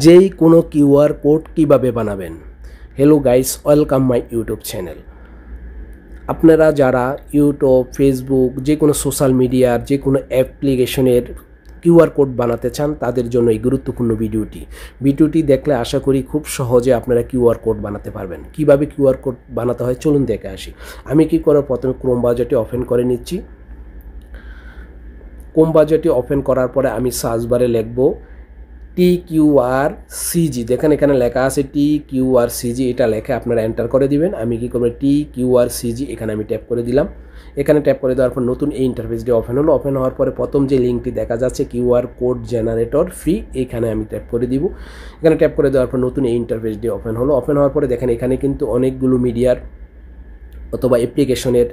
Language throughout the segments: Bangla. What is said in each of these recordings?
যেই কোনো কিউআর কোড কিভাবে বানাবেন। Hello guys, welcome my YouTube channel. আপনারা যারা ইউটিউব, ফেসবুক, যে কোনো সোশ্যাল মিডিয়ার যে কোনো অ্যাপ্লিকেশনের কিউআর কোড বানাতে চান তাদের জন্য এই গুরুত্বপূর্ণ ভিডিওটি দেখলে আশা করি খুব সহজে আপনারা কিউআর কোড বানাতে পারবেন। কিভাবে কিউআর কোড বানাতে হয় চলুন দেখে আসি। আমি কি করব, প্রথমে ক্রোম ব্রাউজারটি ওপেন করে নিচ্ছি। ক্রোম ব্রাউজারটি ওপেন করার পরে আমি সার্চ বারে লিখব TQRCG। দেখেন এখানে লেখা আছে TQRCG, এটা লেখে আপনারা এন্টার করে দিবেন। আমি কি করব, TQRCG এখানে আমি ট্যাপ করে দিলাম। এখানে ট্যাপ করে দেওয়ার পর নতুন এই ইন্টারফেসটি ওপেন হলো। ওপেন হওয়ার পরে প্রথম যে লিঙ্কটি দেখা যাচ্ছে কিউআর কোড জেনারেটর ফ্রি, এখানে আমি ট্যাপ করে দিব। এখানে ট্যাপ করে দেওয়ার পর নতুন এই ইন্টারফেসটি ওপেন হলো। ওপেন হওয়ার পরে দেখেন এখানে কিন্তু অনেকগুলো মিডিয়ার অথবা অ্যাপ্লিকেশনের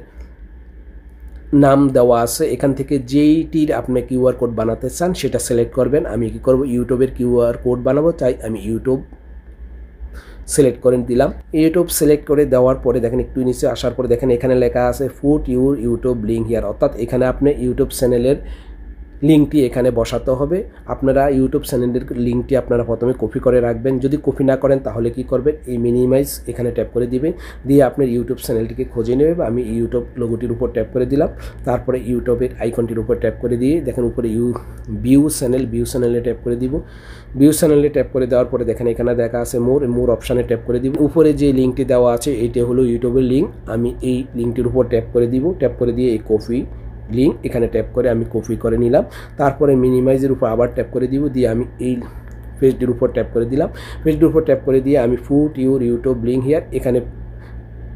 নাম দেওয়া আছে। এখান থেকে যেইটির আপনি কিউআর কোড বানাতে চান সেটা সিলেক্ট করবেন। আমি কি করব, ইউটিউবের কিউআর কোড বানাবো, তাই আমি ইউটিউব সিলেক্ট করে দিলাম। ইউটিউব সিলেক্ট করে দেওয়ার পরে দেখেন একটু নিচে আসার পরে দেখেন এখানে লেখা আছে put your YouTube link here, অর্থাৎ এখানে আপনি ইউটিউব চ্যানেলের লিঙ্কটি এখানে বসাতে হবে। আপনারা ইউটিউব চ্যানেলের লিঙ্কটি আপনারা প্রথমে কপি করে রাখবেন। যদি কপি না করেন তাহলে কি করবেন, এই মিনিমাইজ এখানে ট্যাপ করে দিবেন, দিয়ে আপনার ইউটিউব চ্যানেলটিকে খুঁজে নেবে। আমি ইউটিউব লোগোটির উপর ট্যাপ করে দিলাম, তারপরে ইউটিউবের আইকনটির উপর ট্যাপ করে দিয়ে দেখেন উপরে ভিউ চ্যানেলে ট্যাপ করে দিব। ভিউ চ্যানেলে ট্যাপ করে দেওয়ার পরে দেখেন এখানে দেখা আছে মোর অপশানে ট্যাপ করে দিব। উপরে যে লিঙ্কটি দেওয়া আছে এইটা হলো ইউটিউবের লিঙ্ক। আমি এই লিঙ্কটির উপর ট্যাপ করে দিব। ট্যাপ করে দিয়ে এই কপি লিঙ্ক এখানে ট্যাপ করে আমি কপি করে নিলাম। তারপরে মিনিমাইজের উপর আবার ট্যাপ করে দিব, দিয়ে আমি এই পেজটির উপর ট্যাপ করে দিলাম। পেজটির উপর ট্যাপ করে দিয়ে আমি put your YouTube link here এখানে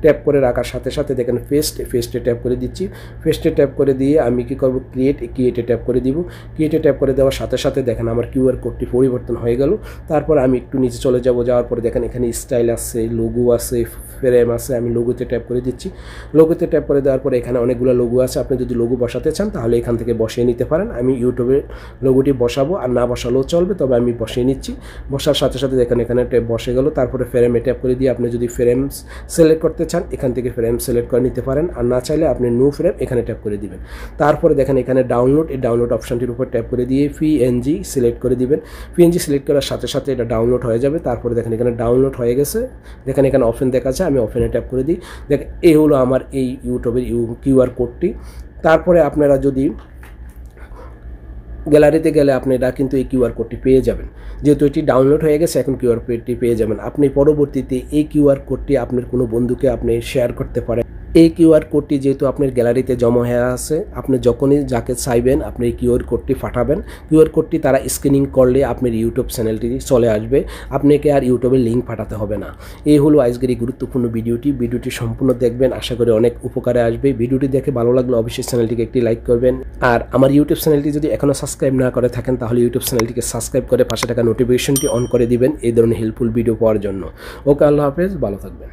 ট্যাপ করে রাখার সাথে সাথে দেখেন ফেস্টে ট্যাপ করে দিচ্ছি। ফেস্টে ট্যাপ করে দিয়ে আমি কি করব, ক্রিয়েটে ট্যাপ করে দিব। ক্রিয়েটে ট্যাপ করে দেওয়ার সাথে সাথে দেখেন আমার কিউআর কোডটি পরিবর্তন হয়ে গেল। তারপর আমি একটু নিচে চলে যাব, যাওয়ার পরে দেখেন এখানে স্টাইল আছে, লোগো আছে, ফ্রেম আছে। আমি লোগোতে ট্যাপ করে দিচ্ছি। লোগোতে ট্যাপ করে দেওয়ার পরে এখানে অনেকগুলো লোগো আছে। আপনি যদি লোগো বসাতে চান তাহলে এখান থেকে বসিয়ে নিতে পারেন। আমি ইউটিউবের লোগোটি বসাবো, আর না বসালেও চলবে, তবে আমি বসিয়ে নিচ্ছি। বসার সাথে সাথে দেখেন এখানে ট্যাপ বসে গেল। তারপরে ফ্রেমে ট্যাপ করে দিয়ে আপনি যদি ফ্রেম সিলেক্ট করতে চান এখান থেকে ফ্রেম সিলেক্ট করে নিতে পারেন, আর না চাইলে আপনি নিউ ফ্রেম এখানে ট্যাপ করে দিবেন। তারপরে দেখেন এখানে ডাউনলোড, এই ডাউনলোড অপশানটির উপর ট্যাপ করে দিয়ে পিএনজি সিলেক্ট করে দিবেন। পিএনজি সিলেক্ট করার সাথে সাথে এটা ডাউনলোড হয়ে যাবে। তারপরে দেখেন এখানে ডাউনলোড হয়ে গেছে। দেখেন এখানে ওপেন দেখাচ্ছে, আমি ওপেনে ট্যাপ করে দিই। দেখেন এই হলো আমার এই ইউটিউবের কিউআর কোডটি। তারপরে আপনারা যদি গ্যালারিতে গেলে আপনারা কিন্তু এই কিউআর কোডটি পেয়ে যাবেন। যেহেতু এটি ডাউনলোড হয়ে গেছে, এখন কিউআর কোডটি পেয়ে যাবেন। আপনি পরবর্তীতে এই কিউআর কোডটি আপনার কোনো বন্ধুকে আপনি শেয়ার করতে পারেন। এই কিউআর কোডটি যেহেতু আপনার গ্যালারিতে জমা হয়ে আছে, আপনি যখনই যাকে চাইবেন আপনি এই কিউআর কোডটি পাঠাবেন। কিউআর কোডটি তারা স্ক্যানিং করলে আপনার ইউটিউব চ্যানেলটি চলে আসবে, আপনাকে আর ইউটিউবের লিঙ্ক পাঠাতে হবে না। এই হলো আজকের এই গুরুত্বপূর্ণ ভিডিওটি সম্পূর্ণ দেখবেন, আশা করি অনেক উপকারে আসবে। ভিডিওটি দেখে ভালো লাগলে অবশ্যই চ্যানেলটিকে একটি লাইক করবেন। আর আমার ইউটিউব চ্যানেলটি যদি এখনও সাবস্ক্রাইব না করে থাকেন তাহলে ইউটিউব চ্যানেলটিকে সাবস্ক্রাইব করে পাশে থাকা নোটিফিকেশনটি অন করে দিবেন এই ধরনের হেল্পফুল ভিডিও পাওয়ার জন্য। ওকে, আল্লাহ হাফেজ, ভালো থাকবেন।